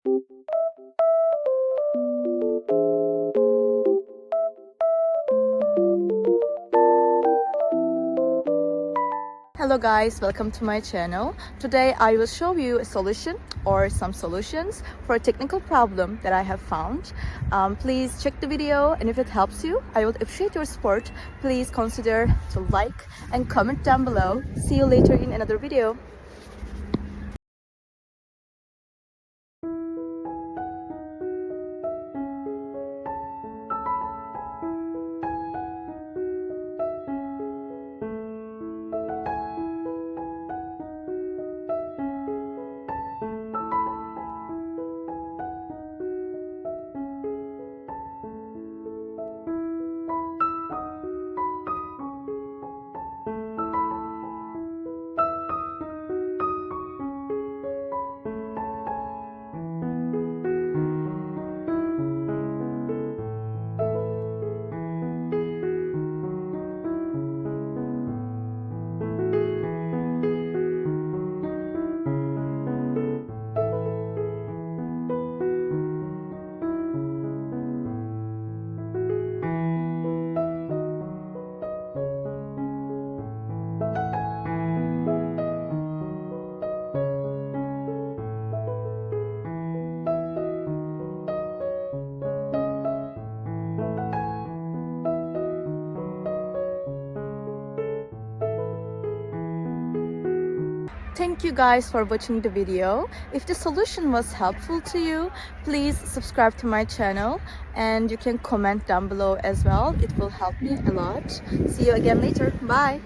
Hello guys, welcome to my channel. Today I will show you a solution or some solutions for a technical problem that I have found. Please check the video, and if it helps you, I would appreciate your support. Please consider to like and comment down below. See you later in another video. Thank you guys for watching the video. If the solution was helpful to you, please subscribe to my channel, and you can comment down below as well. It will help me a lot. See you again later. Bye.